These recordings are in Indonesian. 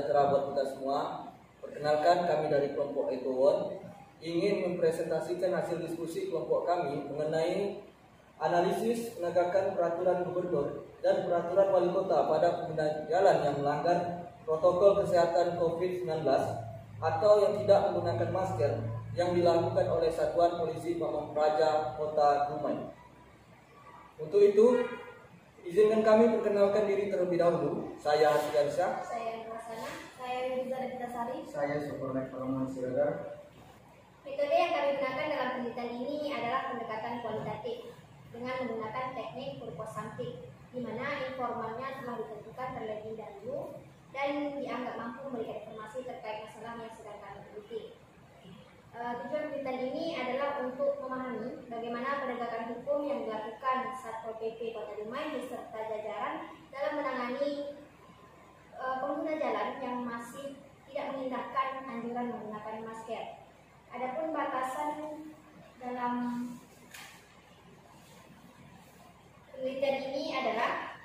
sejahtera buat kita semua. Perkenalkan, kami dari kelompok Ecowon ingin mempresentasikan hasil diskusi kelompok kami mengenai analisis penegakan peraturan gubernur dan peraturan wali kota pada pengguna jalan yang melanggar protokol kesehatan COVID-19 atau yang tidak menggunakan masker yang dilakukan oleh Satuan Polisi Pamong Praja Kota Dumai. Untuk itu, izinkan kami perkenalkan diri terlebih dahulu. Saya Asigansyah. Saya Rasana. Saya Riza Devitasari. Saya Sukurnek Parman Siregar. Metode yang kami gunakan dalam penelitian ini adalah pendekatan kualitatif dengan menggunakan teknik purpose sampling, di mana informannya telah ditentukan terlebih dahulu dan dianggap mampu memberikan informasi terkait masalah yang sedang kami teliti. Tujuan penelitian ini adalah untuk memahami bagaimana penegakan hukum yang dilakukan Satpol PP Kota Dumai beserta jajaran dalam menangani pengguna jalan yang masih tidak mengindahkan anjuran menggunakan masker. Adapun batasan dalam penelitian ini adalah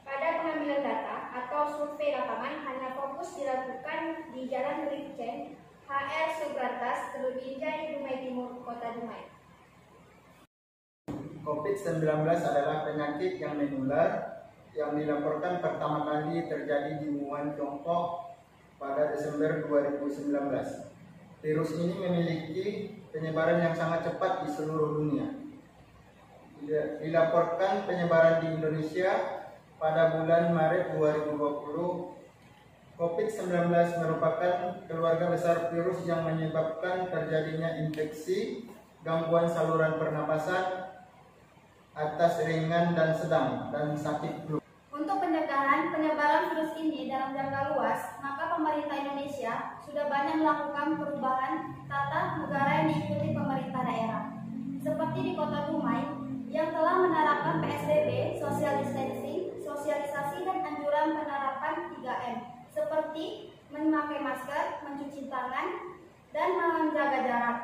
pada pengambilan data atau survei lapangan hanya fokus dilakukan di Jalan Brigjen HR Subrantas, Teluk Binjai, Dumai Timur, Kota Dumai. COVID-19 adalah penyakit yang menular yang dilaporkan pertama kali terjadi di Wuhan, Tiongkok pada Desember 2019. Virus ini memiliki penyebaran yang sangat cepat di seluruh dunia. Dilaporkan penyebaran di Indonesia pada bulan Maret 2020. COVID-19 merupakan keluarga besar virus yang menyebabkan terjadinya infeksi, gangguan saluran pernapasan atas ringan dan sedang, dan sakit flu. Untuk pencegahan penyebaran virus ini dalam jangka luas, maka pemerintah Indonesia sudah banyak melakukan perubahan tata negara yang diikuti pemerintah daerah. Seperti di Kota Dumai yang telah menerapkan PSBB, social distancing, sosialisasi dan anjuran penerapan 3M seperti memakai masker, mencuci tangan, dan menjaga jarak.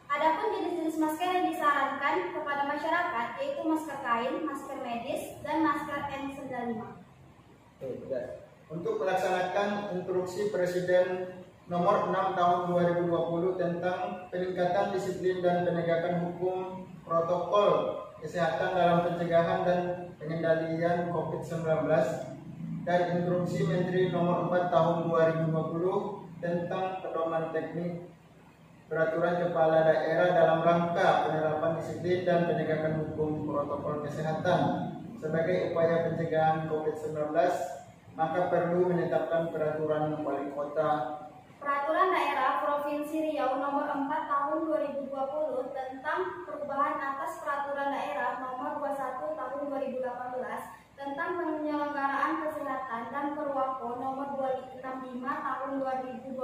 Adapun jenis-jenis masker yang disarankan kepada masyarakat yaitu masker kain, masker medis, dan masker N95. Untuk melaksanakan instruksi Presiden Nomor 6 Tahun 2020 tentang peningkatan disiplin dan penegakan hukum protokol kesehatan dalam pencegahan dan pengendalian COVID-19 dan Instruksi Menteri Nomor 4 Tahun 2020 tentang pedoman teknik peraturan kepala daerah dalam rangka penerapan disiplin dan penegakan hukum protokol kesehatan sebagai upaya pencegahan COVID-19, maka perlu menetapkan peraturan wali kota. Peraturan Daerah Provinsi Riau Nomor 4 Tahun 2020 tentang perubahan atas Peraturan Daerah Nomor 21 Tahun 2018 tentang penyelenggaraan kesehatan dan Perwako Nomor 265 Tahun 2020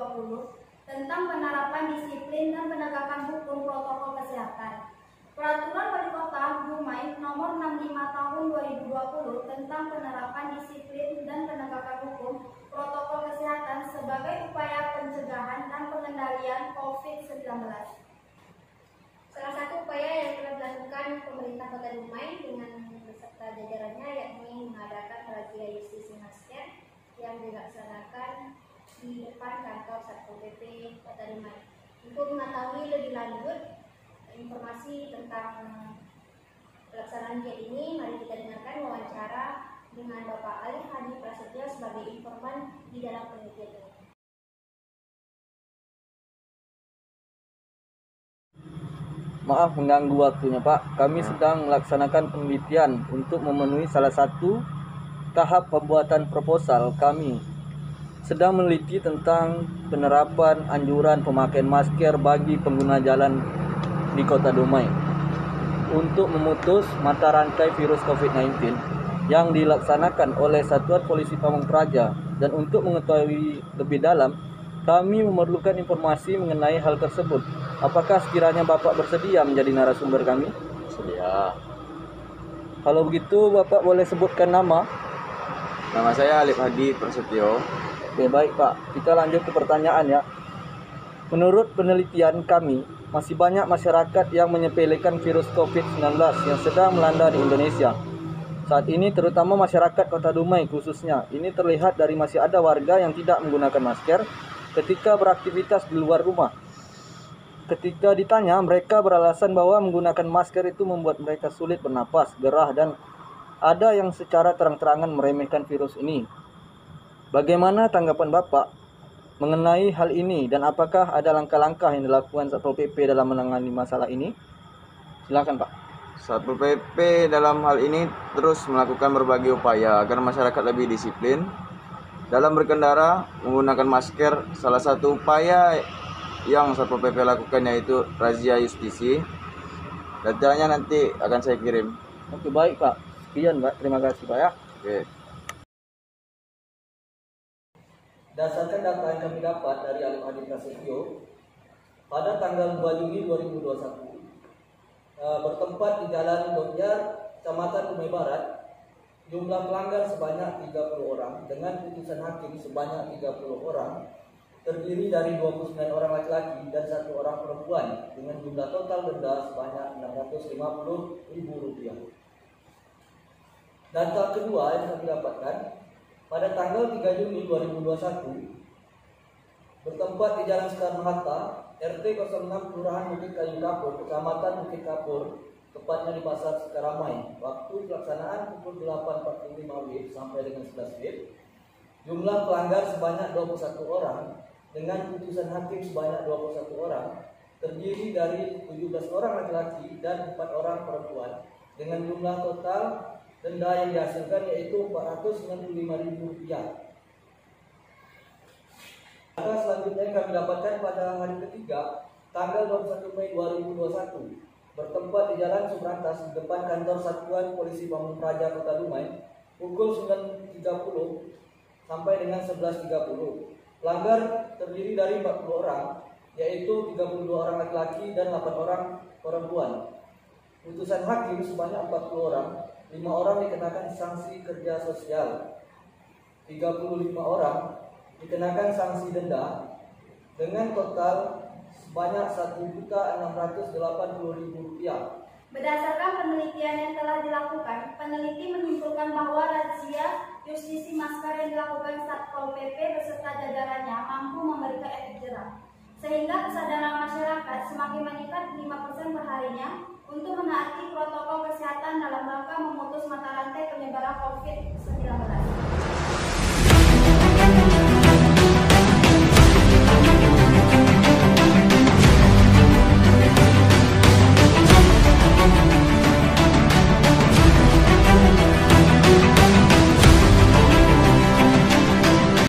tentang penerapan disiplin dan penegakan hukum protokol kesehatan. Peraturan Wali Kota Dumai Nomor 65 Tahun 2020 tentang penerapan disiplin dan penegakan hukum protokol kesehatan sebagai upaya pencegahan dan pengendalian COVID-19. Salah satu upaya yang telah dilakukan pemerintah Kota Dumai dengan beserta jajarannya yakni mengadakan razia justisi masker yang dilaksanakan di depan kantor Satpol PP Kota Dumai. Untuk mengetahui lebih lanjut informasi tentang pelaksanaan kegiatan ini, mari kita dengarkan wawancara dengan Bapak Ali Hadi Prasetyo sebagai informan di dalam penelitian ini. Maaf mengganggu waktunya Pak, kami sedang melaksanakan penelitian untuk memenuhi salah satu tahap pembuatan proposal. Kami sedang meneliti tentang penerapan anjuran pemakaian masker bagi pengguna jalan di Kota Dumai untuk memutus mata rantai virus COVID-19 yang dilaksanakan oleh Satuan Polisi Pamong Praja. Dan untuk mengetahui lebih dalam, kami memerlukan informasi mengenai hal tersebut. Apakah sekiranya Bapak bersedia menjadi narasumber kami? Sedia. Kalau begitu Bapak boleh sebutkan nama. Nama saya Alif Hadi Prasetyo. Oke, baik Pak, kita lanjut ke pertanyaan ya. Menurut penelitian kami, masih banyak masyarakat yang menyepelekan virus COVID-19 yang sedang melanda di Indonesia. Saat ini terutama masyarakat Kota Dumai khususnya, ini terlihat dari masih ada warga yang tidak menggunakan masker ketika beraktivitas di luar rumah. Ketika ditanya, mereka beralasan bahwa menggunakan masker itu membuat mereka sulit bernapas, gerah, dan ada yang secara terang-terangan meremehkan virus ini. Bagaimana tanggapan Bapak mengenai hal ini dan apakah ada langkah-langkah yang dilakukan Satpol PP dalam menangani masalah ini? Silakan Pak. Satpol PP dalam hal ini terus melakukan berbagai upaya agar masyarakat lebih disiplin dalam berkendara menggunakan masker. Salah satu upaya yang Satpol PP lakukan yaitu razia justisi. Datanya nanti akan saya kirim. Oke, baik Pak. Sekian Pak, terima kasih Pak ya. Oke. Berdasarkan data yang kami dapat dari Alif Hadi Prasetyo, pada tanggal 2 Juni 2021, bertempat di Jalan Donyar, Kecamatan Dumai Barat, jumlah pelanggar sebanyak 30 orang dengan putusan hakim sebanyak 30 orang, terdiri dari 29 orang laki-laki dan 1 orang perempuan dengan jumlah total denda sebanyak Rp650.000. Data kedua yang kami dapatkan, pada tanggal 3 Juni 2021, bertempat di Jalan Soekarno-Hatta, RT 06 Kelurahan Bukit Kayu Kapur, Kecamatan Bukit Kapur, tepatnya di Pasar Sekaramai. Waktu pelaksanaan pukul 8.45 WIB sampai dengan 11 WIB. Jumlah pelanggar sebanyak 21 orang dengan putusan hakim sebanyak 21 orang, terdiri dari 17 orang laki-laki dan 4 orang perempuan dengan jumlah total denda yang dihasilkan yaitu Rp495.000. Data selanjutnya yang kami dapatkan pada hari ketiga, tanggal 21 Mei 2021, bertempat di Jalan Subrantas di depan kantor Satuan Polisi Pamung Praja Kota Dumai, pukul 9.30 sampai dengan 11.30. Pelanggar terdiri dari 40 orang, yaitu 32 orang laki-laki dan 8 orang perempuan. Putusan hakim sebanyak 40 orang, 5 orang dikenakan sanksi kerja sosial, 35 orang dikenakan sanksi denda dengan total sebanyak Rp1.680.000. Berdasarkan penelitian yang telah dilakukan, peneliti menyimpulkan bahwa razia justisi masker yang dilakukan Satpol PP beserta jajarannya mampu memberikan efek jerah, sehingga kesadaran masyarakat semakin meningkat 5% perharinya untuk menaati protokol kesehatan dalam rangka memutus mata rantai penyebaran COVID-19.